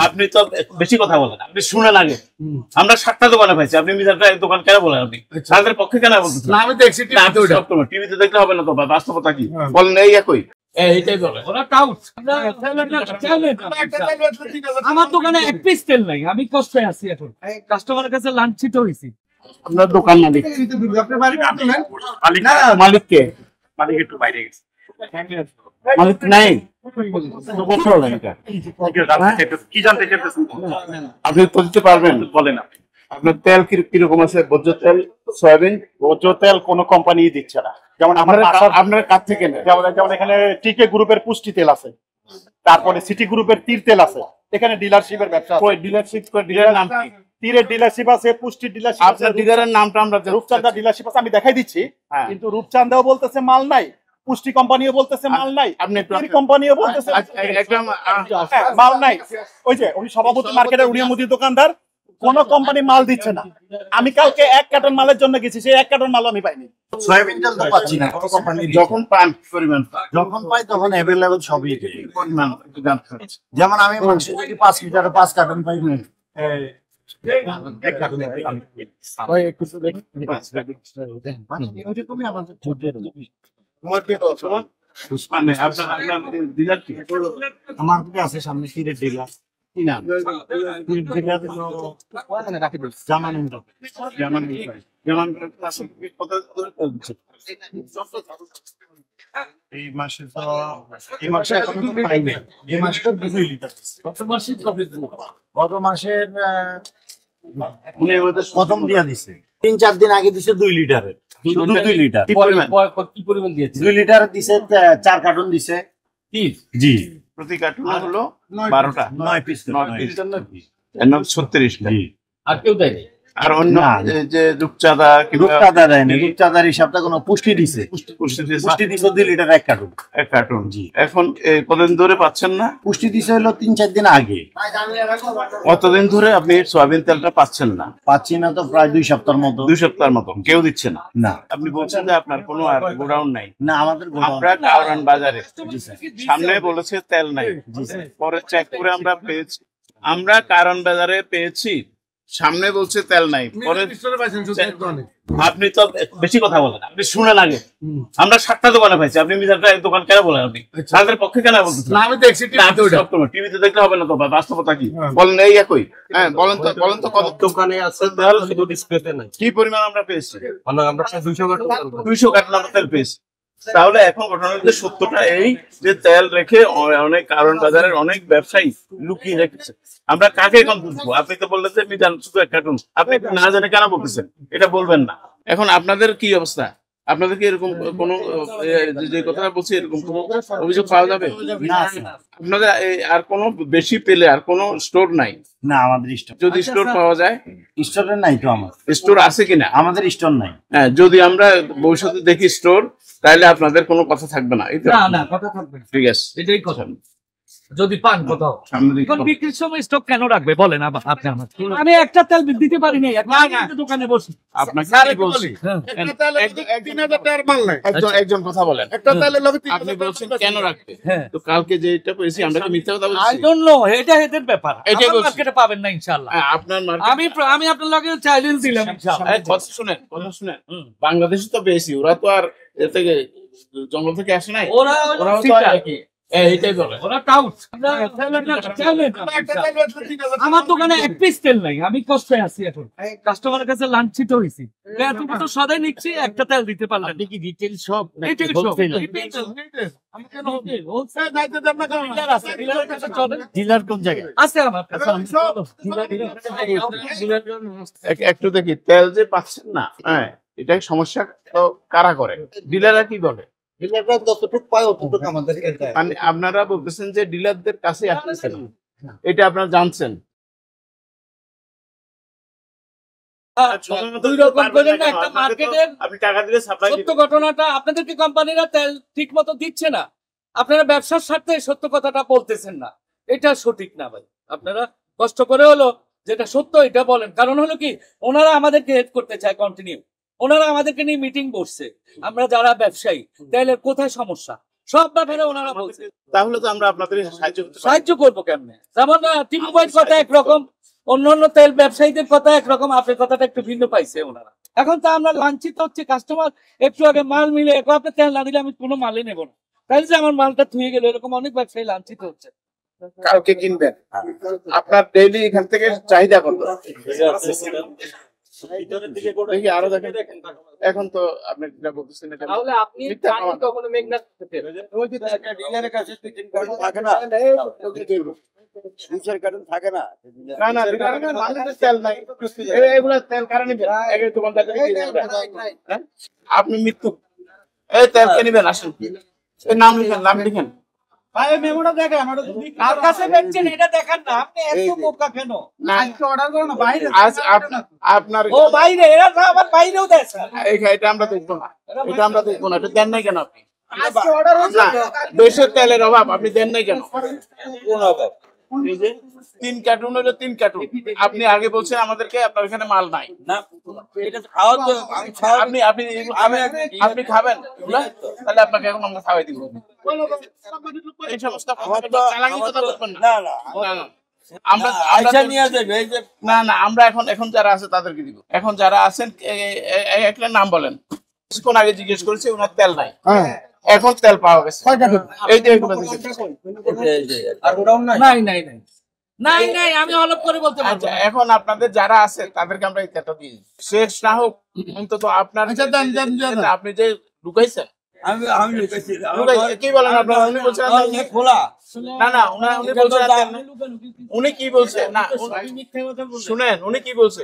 আপনি তো বেশি কথা বলেন, আপনি শুনেন আগে। আমরা 7টা দোকানে পাইছি, আপনি মিজানটা দোকান কেন বলেন? আপনি তাদের পক্ষে কেন বলতেছেন? না আমি দেখছি টিভিতে দেখলে হবে না তো, বাস্তবতা কি বলেন? এই একই এইটাই বলে ওরা টাউট। আমার দোকানে এক পিস তেল নাই, আমি কষ্টে আছি এখন, কাস্টমারের কাছে লাঞ্ছিত হয়েছি। আপনার দোকান মালিক মালিক কে? মালিক একটু বাইরে গেছে, মালিক নাই। কি জানতে চাইতেছেন আপনি? তো দিতে পারবেন, বলেন আপনি। আপনার তেল কিরকম আছে? ভোজ্য তেল, সয়াবিন? ভোজ্য তেল কোন কোম্পানি দিচ্ছে না। যেমন আপনার কাছ থেকে যেমন এখানে টিকে গ্রুপের পুষ্টি তেল আছে, তারপরে সিটি গ্রুপের তীর তেল আছে। এখানে ডিলারশিপের ব্যবসা। ডিলারশিপ, ডিলার নাম কি? তীরের ডিলারশিপ আছে, পুষ্টির ডিলারশিপ আছে। আপনার ডিলারের নামটা আমরা রূপচাঁদা ডিলারশিপ আছে, আমি দেখাই দিচ্ছি। কিন্তু রূপচাঁদাও বলতেছে মাল নাই, পুষ্টি কোম্পানিও বলতেছে মাল নাই, আপনি কোম্পানিও বলতেছে মাল নাই। ওই যে উনি সভাপতি মার্কেটের, উনি মুদির দোকানদার, কোন কোম্পানি মাল দিচ্ছে না। আমি কালকে 1 কার্টন মালের জন্য গেছি, সেই 1 কার্টন মাল আমি পাইনি। সয়াবিন তেল তো পাচ্ছি না কোন কোম্পানি। যখন পান পরিমাণ, যখন পাই তখন अवेलेबल সবই পরিমাণ। যেমন আমি মাসে যদি 5 লিটার 5 কার্টন পাই, এক কার্টন ওই কিছু দেখি তুমি আমাদের তোমার কি তোমার মানে আপনার ডিলার কি? আমার কাছে আছে সামনে তীরের ডিলার। কি নাম? এই মাসে তো এই মাসে এখন পাইনি। এই মাসে তো 2 লিটার। গত মাসের প্রথম দিয়া দিছে, 3-4 দিন আগে দিছে 2 লিটারের। 2 লিটার কি পরিমাণ দিয়েছে? 2 লিটার দিছে, 4 কার্টন দিছে। জি, প্রতি কার্টুন হলো 12টা, 9 পিস। 9 পিস 36 টা। আর কেউ দেয়নি? আর অন্য যে রূপচাঁদা দেয় না, রূপচাঁদার হিসাবটা কোনো পুষ্টি দিছে। পুষ্টি দিছে 2 লিটার 1 কার্টন। 1 কার্টন। জি। এখন কতদিন ধরে পাচ্ছেন না? পুষ্টি দিছে হলো 3-4 দিন আগে। কতদিন ধরে আপনি সয়াবিন তেলটা পাচ্ছেন না? পাচ্ছি না তো প্রায় 2 সপ্তাহের মতো। 2 সপ্তাহের মতো কেউ দিচ্ছে না? না। আপনি বলছেন যে আপনার কোনো আর গোডাউন নাই? না, আমাদের আমরা কারওয়ান বাজারে সামনে বলেছে তেল নাই, পরে চেক করে আমরা পেয়েছি। আমরা কারওয়ান বাজারে পেয়েছি, সামনে বলছে তেল নাই, পরে আপনি তো বেশি কথা বলেন, আপনি শুনেন আগে। আমরা 7টা দোকানে পাইছি, আপনি মিজানটা দোকান কেন বলেন? আপনি তাদের পক্ষে কেন বলতেছেন? না আমি দেখছি টিভিতে দেখলে হবে না তো, বাস্তবতা কি বলেন? এই একই। হ্যাঁ বলেন তো কত দোকানে আছে তেল, শুধু ডিসপ্লেতে নাই। কি পরিমাণ আমরা পেয়েছি? আমরা 200 কার্টন আমরা তেল পেয়েছি। তাহলে এখন ঘটনা হচ্ছে সত্যটা এই যে তেল রেখে অনেক কারওয়ান বাজারের অনেক ব্যবসায়ী লুকিয়ে রেখেছে। আমরা কাকে এখন বুঝবো? আপনি তো বললেন যে মিজান শুধু 1 কার্টন, আপনি না জানে কেন বলতেছেন? এটা বলবেন না। এখন আপনাদের কি অবস্থা? আপনাদের কি এরকম কোন যে কথা বলছি এরকম কোন অভিযোগ পাওয়া যাবে? আপনাদের আর কোনো বেশি পেলে আর কোনো স্টোর নাই? না, আমাদের স্টোর, যদি স্টোর পাওয়া যায়। স্টোরে নাই তো, আমার স্টোর আছে কিনা? আমাদের স্টোর নাই। হ্যাঁ, যদি আমরা ভবিষ্যতে দেখি স্টোর, তাহলে আপনাদের কোনো কথা থাকবে না। না কথা থাকবে, ঠিক আছে, এটাই কথা। যদি পান কোথাও বিক্রির সময় স্টক কেন রাখবে বলেন? আপনি আমি একটা তেল দিতে পারি নাই, দোকানে বসি। আপনাকে বলছি একজন কথা বলেন, আপনি বলছেন কেন রাখবে? তো কালকে যেটা পেয়েছি আমরা কি মিথ্যা কথা বলছি? আই ডোন্ট নো, এটা এদের ব্যাপার। এটাই মার্কেটে পাবেন না ইনশাআল্লাহ। আপনার আমি আপনার লগে চ্যালেঞ্জ দিলাম ইনশাআল্লাহ। কথা শুনেন বাংলাদেশে তো বেশি, ওরা তো আর এ থেকে জঙ্গল থেকে আসে নাই। ওরা এইটাই বলে ওরা টাউট। আমার দোকানে এক পিস তেল নাই, আমি কষ্টে আছি এখন, কাস্টমারের কাছে লাঞ্ছিত হয়েছি। এত সদাই নিচ্ছি, একটা তেল দিতে পারলেন। আপনি কি ডিটেইল সব ডিলার কোন জায়গায় আছে? আমার একটু দেখি তেল যে পাচ্ছেন না, হ্যাঁ এটাই সমস্যা। তো কারা করে? ডিলাররা কি বলে? আপনারা বলতেছেন যে ডিলারদের কাছে আসতেছেন, এটা আপনারা জানছেন। সত্য ঘটনাটা আপনাদেরকে কোম্পানিরা তেল ঠিক মতো দিচ্ছে না, আপনারা ব্যবসার স্বার্থে সত্য কথাটা বলতেছেন না, এটা সঠিক না ভাই। আপনারা কষ্ট করে হলো যেটা সত্য এটা বলেন। কারণ হলো কি, ওনারা আমাদেরকে হেল্প করতে চায় কন্টিনিউ, ওনারা আমাদেরকে নিয়ে মিটিং বসছে। আমরা যারা ব্যবসায়ী, তাহলে কোথায় সমস্যা? সব ব্যাপারে ওনারা বলছে। তাহলে তো আমরা আপনাদের সাহায্য করতে পারি। সাহায্য করবো কেমনে? যেমন টিপু ভাইয়ের কথা একরকম, অন্যান্য তেল ব্যবসায়ীদের কথা একরকম, আপনার কথাটা একটু ভিন্ন পাইছে ওনারা। এখন তো আমরা লাঞ্ছিত হচ্ছে, কাস্টমার একটু আগে মাল মিলে এখন আপনি তেল না দিলে আমি কোনো মালই নেবো না, তাহলে যে আমার মালটা থুয়ে গেল, এরকম অনেক ব্যবসায়ী লাঞ্ছিত হচ্ছে। কালকে কিনবেন, আপনার ডেইলি এখান থেকে চাহিদা কত? দেখি আরো দেখেন। এখন তো আপনি যেটা বলতেছেন এটা তাহলে আপনি মিথ্যা জানেন প্রমাণ। কখনো মেঘনা থেকে? না না ডিলারের মালের তেল নাই, এগুলা তেল কারণে আগে দোকানদার থেকে কিনে আমরা। হ্যাঁ? আপনি মৃত্যু এই তেল কে নিবেন? আসেন, এই নাম লিখেন, নাম লিখেন। কার কাছে বেচছেন এটা দেখান না, আপনি এত বোকা কেন? না আজ আপনার ও বাইরে, এরা তো আবার বাইরেও দেয় স্যার। এটা আমরা দেখবো না, এটা আমরা দেখবো না। এটা দেন নাই কেন আপনি? আজকে অর্ডার হচ্ছে না, দেশের তেলের অভাব, আপনি দেন নাই কেন? এই যে 3 কার্টুন হলো 3 কার্টুন, আপনি আগে বলছেন আমাদেরকে আপনার এখানে মাল নাই। আপনি আপনি আপনি খাবেন এগুলা? তাহলে আপনাকে এখন আমরা খাওয়াই দিব। এই সমস্ত চালাকি কথা বলবেন না। না, না। আমরা না না, আমরা এখন যারা আছে তাদেরকে দিব। এখন যারা আছেন একটা নাম বলেন। কিছুক্ষণ আগে জিজ্ঞেস করেছি, ওনার তেল নাই, এখন তেল পাওয়া গেছে। এই যে এগুলো নাই নাই নাই নাই নাই, আমি অলপ করে বলতে পারবো আচ্ছা, না। এখন আপনাদের যারা আছে তাদেরকে আমরা এই তেলটা দিই। শেষ না হোক অন্তত আপনার আপনি যে লুকাইছেন, কি বলেন আপনারা? উনি বলছেন না না, উনি বলছেন উনি কি বলছে না, শুনেন উনি কি বলছে?